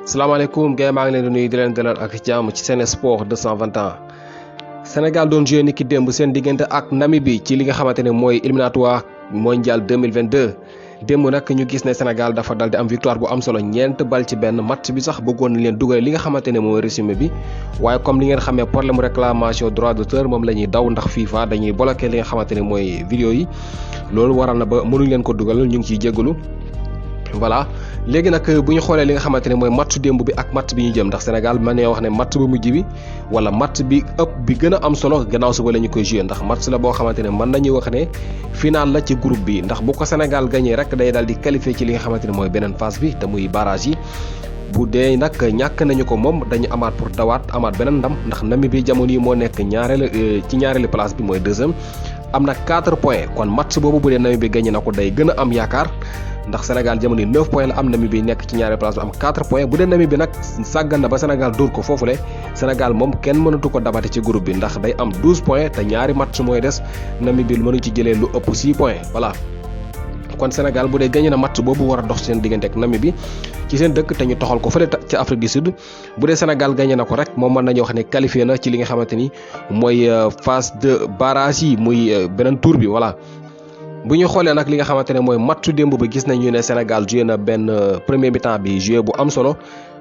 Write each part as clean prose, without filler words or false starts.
salaamaaleykum gars maa ngi leen di nuyu di leen dalal ak jàmm ci Sen Sport 221 Sénégal doon joué ni ki démb seen diggante ak Namibie ci li nga xamante ne mooy éliminatoire mondial 2022 démb nag ñu gis ne Sénégal dafa dal di am victoire bu am solo ñeent bal ci benn match bi sax bëggoon nañ leen dugal li nga xamante ne mooy résumé bi waaye comme li ngeen xamee problème réclamation droit d'auteur moom la ñuy daw ndax FIFA dañuy bloqué li nga xamante ne mooy vidéo yi loolu waral na ba mënuñ leen ko dugal ñu ngi ciy jégalu voilà léegi nag bu ñu xoolee li nga xamante ne mooy match démb bi ak match bi ñu jëm ndax Sénégal mën nañoo wax ne match bu mujj bi wala match bi ëpp bi gën a am solo gannaaw suba la ñu koy joué ndax match la boo xamante ne mën nañu wax ne final la ci groupe bi ndax bu ko Sénégal gagné rek day daal di qualifié ci li nga xamante ne mooy beneen phase bi te muy barrage yi bu dee nag ñàkk nañu ko moom dañu amaat pour dawaat amaat beneen ndam ndax Namibie jamono yi moo nekk ñaareelu place bi mooy deuxième am na 4 points kon match boobu bu dee Namibie gagné na ko day gën a am yaakaar ndax Sénégal jamono yi 9 points la am Namibie nekk ci ñaari place bi am 4 points bu dee Namibie nag sàggan na ba Sénégal dóor ko foofule Sénégal moom kenn mënatu ko dabate ci groupe bi ndax day am 12 points te ñaari match mooy des Namibie mënu ci jëlee lu ëpp 6 points voilà kon Sénégal bu dee gagné na match boobu war a dox seen diggante ak Namibie ci seen dëkk te ñu toxal ko fële ci Afrique du Sud bu dee Sénégal gagné na ko rek moom mën nañu wax ne qualifié na ci li nga xamante ni mooy phase de barrage yi muy beneen tour bi voilà. bu ñu xoolee nag li nga xamante ne mooy matchu démb ba gis nañu ne Sénégal joué na benn premier mi-temps bi joué bu am solo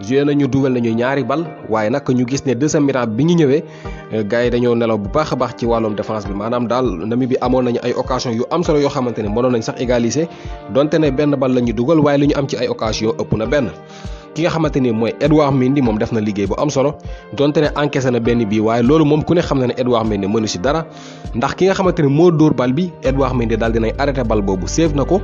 joué nañu dugal nañu ñaari bal waaye nag ñu gis ne deuxième mi-temps bi ñu ñëwee gars yi dañoo nelaw bu baax a baax ci wàllum défense bi maanaam daal Namibie amoon nañu ay occasion yu am solo yoo xamante ne mënoon nañ sax égaliser donte ne benn bal la ñu dugal waaye li ñu am ci ay occasion ëpp na benn ki nga xamante ni mooy Edouard Mendy moom def na liggéey bu am solo donte ne encaissé na benn bii waaye loolu moom ku ne xam na ne Edouard Mendy mënu si dara ndax ki nga xamante ne moo dóor bal bi Edouard Mendy daal dinay arrêté bal boobu save na ko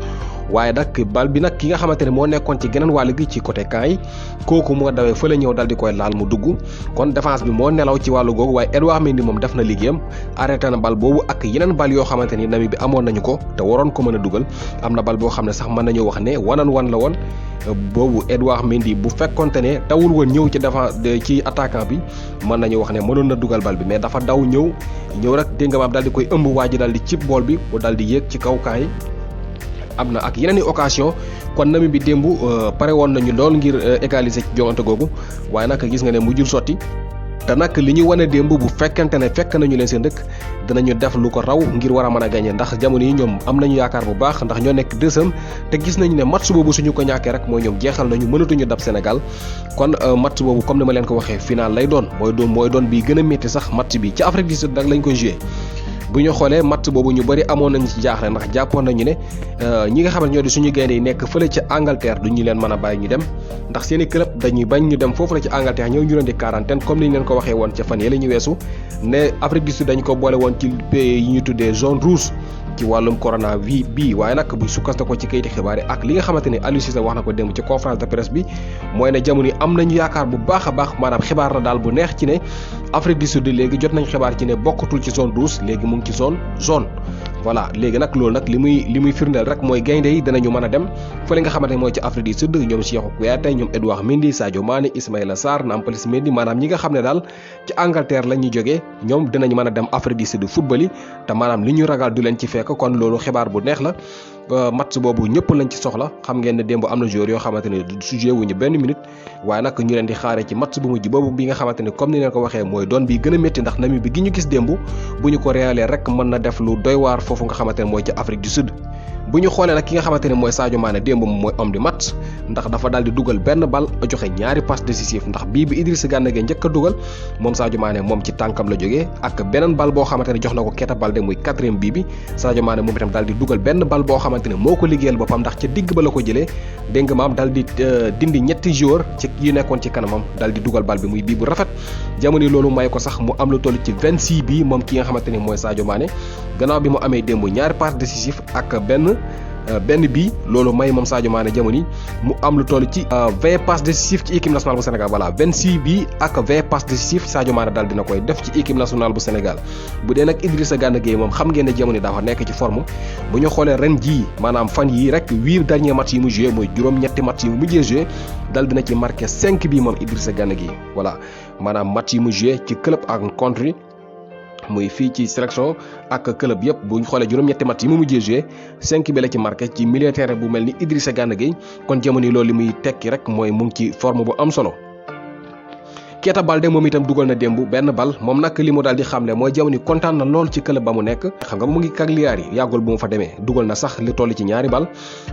waaye nag bal bi nag ki nga xamante ne moo nekkoon ci geneen wàll gi ci côté camp yi kooku moo dawee fële ñëw dal di koy laal mu dugg kon défense bi moo nelaw ci wàllu googu waaye Edouard Mendy moom def na liggéeyam arrêté na bal boobu ak yeneen bal yoo xamante ni Namibie bi amoon nañu ko te waroon ko mën a dugal am na bal boo xam ne sax mën nañu wax ne 1-on-1 la woon boobu Edouard Mendy bu fekkonte ne dawul woon ñëw ci défense ci attaquant bi mën nañu wax ne mënoon na dugal bal bi mais dafa daw ñëw rek dégg nga maam daal di koy ëmb waa ji daal di cib bool bi mu daal di yéeg ci kaw camp yi am na ak yeneen i occasion kon Namibie bi démb pare woon nañu lool ngir égaliser ci joŋante googu waaye nag gis nga ne mujjul sotti te nag li ñu wane démb bu fekkente ne fekk nañu leen seen dëkk dinañu def lu ko raw ngir war a mën a gagné ndax jamono yi ñoom am nañu yaakaar bu baax ndax ñoo nekk deuxième te gis nañu ne match boobu suñu ko ñàkkee rek mooy ñoom jeexal nañu mënatuñu dab Sénégal kon match boobu comme ni ma leen ko waxee final lay doon mooy doon bii gën a métti sax match bi ci Afrique du Sud nag lañ koy joué bu ñu xoolee match boobu ñu bëri amoon nañu ci jaaxle ndax jàppoon nañu ne ñi nga xamante ñoo di suñu gaynde yi nekk fële ci Angleterre du ñu leen mën a bàyyi ñu dem ndax seen i club dañuy bañ ñu dem foofu la ci Angleterre ñëw ñu leen di quarantaine comme ni ñu leen ko waxee woon ca fan yële ñu weesu ne Afrique du Sud dañu ko boole woon ci pays yi ñu tuddee zone rouge ci wàllum corona bii waaye nag bu sukkandikoo ci kayiti xibaar yi ak li nga xamante ni Aliou Cissé wax na ko démb ci conférence de presse bi mooy ne jamono yi am nañu yaakaar bu baax a baax maanaam xibaar la daal bu neex ci ne Afrique du Sud léegi jot nañ xibaar ci ne bokkatul ci zone rouge léegi mu ngi ci zone voilà léegi nag loolu nag li muy firndeel rek mooy gaynde yi dinañu mën a dem fële nga xamante ne mooy ci Afrique du Sud ñoom Cheikhou Kouyaté ñoom Edouard Mendy Sadio Mané Ismaïla Sarr Nampalys Mendy maanaam ñi nga xam ne daal ci Angleterre la ñuy jógee ñoom dinañ mën a dem Afrique du Sud football yi te maanaam li ñu ragal du leen ci fekk kon loolu xibaar bu neex la match boobu ñëpp lañ ci soxla xam ngeen ne démb am na joueur yoo xamante ne su joué wuñu benn minute waaye nag ñu leen di xaare ci match bu mujj boobu bi nga xamante ne comme ni leen ko waxee mooy doon bi gën a métti ndax Namibie bi gi ñu gis démb bu ñu ko réalee rek mën na def lu doy waar foofu nga xamante ne mooy ci Afrique du Sud bu ñu xoolee nag ki nga xamante ne mooy Sadio Mané démb moom mooy homme du match ndax dafa daal di dugal benn bal joxe ñaari passe décisif ndax bii bi Idrissa Gana Gueye njëkk a dugal moom Sadio Mané moom ci tànkam la jógee ak beneen bal boo xamante ne jox na ko Keita Baldé muy 4e bii bi Sadio Mané moom itam daal di dugal benn bal boo xamante ne moo ko liggéeyal boppam ndax ca digg ba la ko jëlee dégg nga maam daal di dindi ñetti joueur ci yu nekkoon ci kanamam daal di dugal bal bi muy bii bu rafet jamono yi loolu may ko sax mu am lu toll ci 26 bii moom ki nga xamante ne mooy Sadio Mané gannaaw bi mu amee démb ñaari passe décisif ak benn bii loolu may moom Sadio Mané jamono mu am lu toll ci 20 passes décisives ci équipe nationale bu Sénégal voilà 26 bii ak 20 passes décisives Sadio Mané daal dina koy def ci équipe nationale bu Sénégal bu dee nag Idrissa Gana Gueye moom xam ngeen ne jamono dafa nekk ci forme bu ñu xoolee ren jii maanaam fan yii rek 8 derniers matchs yi mu joué mooy juróom-ñetti matchs yi mu mujjee joué dal dina ci marqué 5 bii moom Idrissa Gana Gueye voilà maanaam match yi mu joué ci club ak contre muy fii ci sélection ak club yëpp bu ñu xoolee juróom-ñetti match yi mu mujjee joué 5 bi la ci marqué ci milieu terrain bu mel ni Idrissa Gana Gueye kon jamono yi loolu li muy tekki rek mooy mu ngi ci forme bu am solo. Keita Baldé moom itam dugal na démb benn bal moom nag li mu daal di xamle mooy jamono yi kontaan na lool ci club ba mu nekk xam nga mu ngi Cagliari yàggul bu mu fa demee dugal na sax li toll ci 2 bal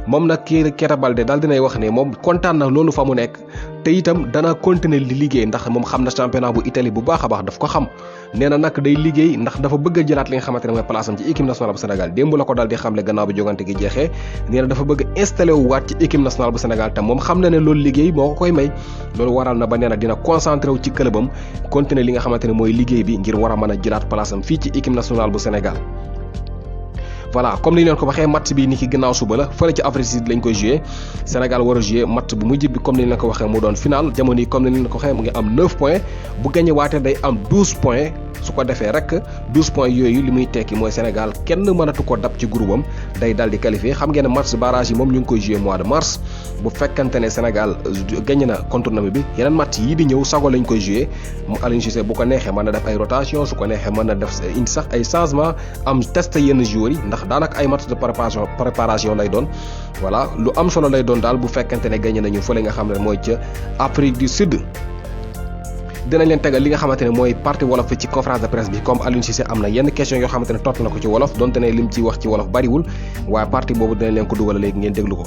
moom nag Keita Baldé daal dinay wax ne moom kontaan na loolu fa mu nekk te itam dana continuer di liggéey ndax moom xam na championnat bu Italie bu baax a baax daf ko xam nee na nag day liggéey ndax dafa bëgg a jëlaat li nga xamante ne mooy place am ci équipe nationale bu Sénégal démb la ko daal di xamle gannaaw bi jogante gi jeexee nee na dafa bëgg installé wu waat ci équipe nationale bu Sénégal te moom xam na ne loolu liggéey moo ko koy may loolu waral na ba nee na dina concentré wu ci clubam continuer li nga xamante ne mooy liggéey bi ngir war a mën a jëlaat place am fii ci équipe nationale bu Sénégal. voilà comme ni leen ko waxee match bi ni ki gannaaw suba la fële ci Afrique Sud lañ koy joué Sénégal war a joué match bu mujj bi comme ni leen ko waxee mu doon final jamono yi comme ni leen ko waxee mu ngi am 9 points bu gagné waatee day am 12 points su ko defee rek 12 points yooyu li muy tekki mooy Sénégal kenn mënatu ko dab ci groupe am day dal di qualifié xam ngeen ne match barrage yi moom ñu ngi koy joué mois de mars bu fekkante ne Sénégal gagné na contre Namibie bi yeneen match yii di ñëw sago lañ koy joué mu Aliou Cissé bu ko neexee mën na def ay rotation su ko neexee mën na def indi sax ay changement am test yenn joueurs yi ndax daanaka ay match de préparation lay doon voilà lu am solo lay doon daal bu fekkante ne gagné nañu fële nga xam ne mooy ca Afrique du Sud. dinañ leen tegal li nga xamante ne mooy partie wolof ci conférence de presse bi comme Aliou Cissé am na yenn question yoo xamante ne tontu na ko ci wolof donte ne lim ci wax ci wolof bariwul waaye partie boobu dinañ leen ko dugal léegi ngeen déglu ko.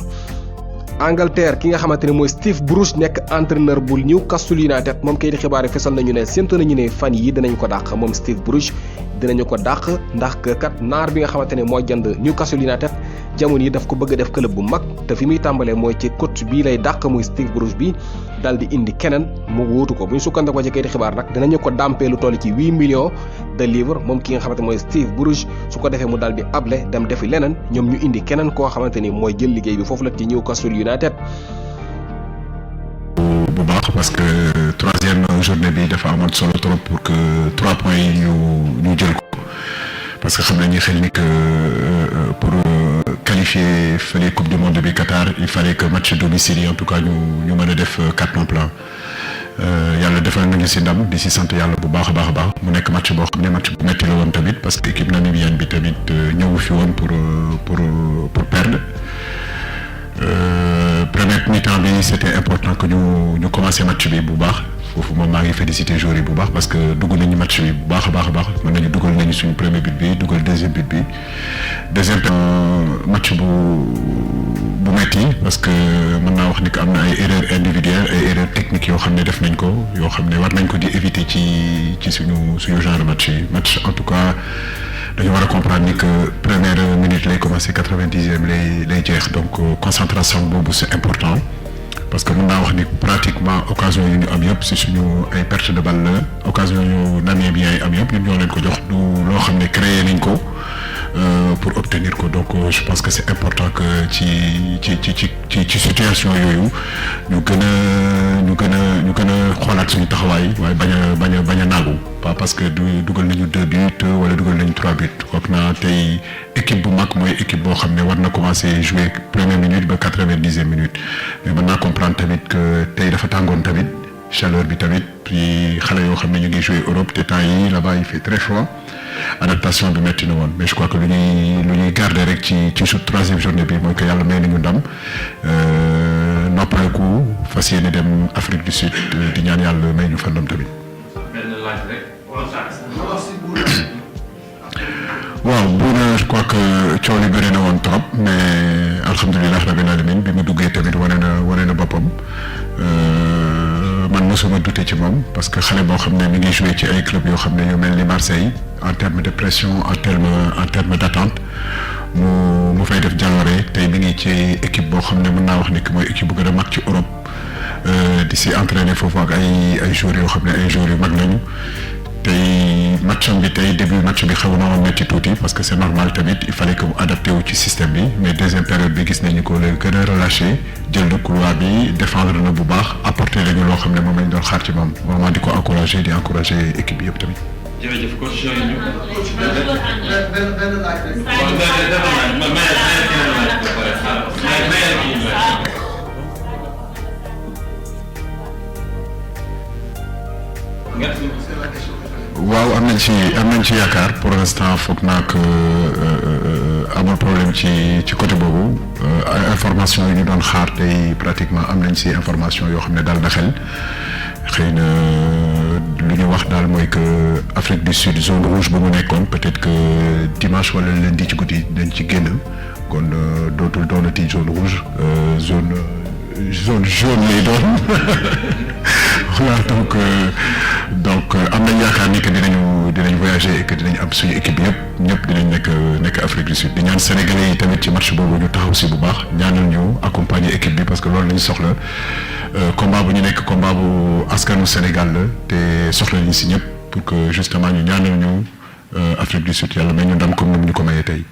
Angleterre ki nga xamante ne mooy Steve Bruce nekk entraîneur bu Newcastle United moom kay di xibaar yi fesal nañu ne séntu nañu ne fan yi dinañ ko dàq moom Steve Bruce dinañu ko dàq ndax kat naar bi nga xamante ne moo jënd Newcastle United jamono yi daf ko bëgg a def club bu mag te fi muy tàmbalee mooy ci coach bii lay dàq muy Steve Bruce bi dal di indi keneen mu wóotu ko bu ñu sukkandikoo ci kayiti xibaar nag dinañu ko dàmpee lu toll ci 8 millions de livres moom ki nga xamante mooy Steve Bruce su ko defee mu dal di able dem defi leneen ñoom ñu indi keneen koo xamante ni mooy jël liggéey bi foofu la ci Newcastle United. bu baax parce que troisième journée bi dafa amoon solo trop pour que 3 points yi ñu jël ko parce que xam nañu xel ni que pour qualifier fële coupe du monde bi Qatar il fallait que match domicile yi en tout cas ñu mën a def carton plein yàlla defal nañu si ndam di si sant yàlla bu baax a baax a baax mu nekk match boo xam ne match bu metti la woon tamit parce que équipe namibienne bi tamit ñëwu fi woon pour perdre. Première mi-temps bi c'était important que ñu commencer match bi bu baax foofu moom maa ngi féliciter joueurs yi bu baax parce que dugg nañu match bi bu baax a baax a baax mën nañu dugal nañu suñu premier but bi dugal deuxième but bi deuxième match bu metti parce que mën naa wax ni que am na ay erreurs individuelles ay erreurs techniques yoo xam ne def nañ ko yoo xam ne war nañ ko di éviter ci suñu genre match yi match en tout cas dañu war a comprendre ni que première minute lay commencer 90e lay jeex donc concentration boobu c'est important parce que mën naa wax ni pratiquement occasion yu ñu am yëpp si suñu ay perte de balle la occasion yu Namibiens yi am yëpp ñun ñoo leen ko jox du loo xam ne créé nañ ko pour obtenir ko donc je pense que c'est important que ci situation yooyu ñu gën a xoolaat suñu taxawaay waaye bañ a naagu pas parce que dugal nañu 2 buts wala dugal nañu 3 buts foog naa tey équipe bu mag mooy équipe boo xam ne war na commencer jouer première minute ba 90e minute mais mën naa comprendre tamit que tey dafa tàngoon tamit chaleur bi tamit puis xale yoo xam ne ñu ngi jouer Europe te temps yi là-bas il fait très froid adaptation bi metti na woon mais je crois que lu ñuy garder rek ci su troisième journée bi mooy que yàlla may nañu ndam noppaleku fas yéene dem Afrique du Sud di ñaan yàlla may ñu fa ndam tamit. waaw Bouna je crois que coow li bëri na woon trop mais alhamdulilah rabbil alamin bi mu duggee tamit wane na boppam man mosuma douter ci moom parce que xale boo xam ne mi ngi joué ci ay club yoo xam ne yu mel ni Marseille en terme de pression en terme d'attente mu fay def jaloore tey mi ngi ci équipe boo xam ne mën naa wax ni que mooy équipe bu gën a mag ci Europe di si entraîner foofu ak ay joueurs yoo xam ne ay joueurs yu mag lañu tey matcham bi tey début match bi xaw na woon métti tuuti parce que c'est normal tamit il fallait que mu adapté wu ci système bi mais deuxième période bi gis nañu ko la gën a relâché jël na couloir bi défendre na bu baax apporter lañu loo xam ne moom lañ doon xaar ci moom vraiment di ko encourager di encourager équipe bi yëpp tamit. jërëjëf coach yooyu ñu. waaw am nañ ci yaakaar pour l'instant foog naa que amul problème ci côté boobu information yi ñu doon xaar tey pratiquement am nañ ci information yoo xam ne daal na xel xëy na lu ñu wax daal mooy que Afrique du Sud zone rouge bu mu nekkoon peut-être que dimanche wala lundi ci guddi dañ ci génn kon dootul doonati zone rouge zone jaune lay doon voilà donc am nañ yaakaar ni que dinañ voyager et que dinañ am suñu équipe yëpp ñëpp dinañ nekk Afrique du Sud di ñaan Sénégalais yi tamit ci match boobu ñu taxaw si bu baax ñaanal ñu accompagner équipe bi parce que loolu lañu soxla combat bu ñu nekk combat bu askanu Sénégal la te soxla nañu si ñëpp pour que justement ñu ñaanal ñu Afrique du Sud yàlla may ñu ndam comme ni ñu ko mayee tey.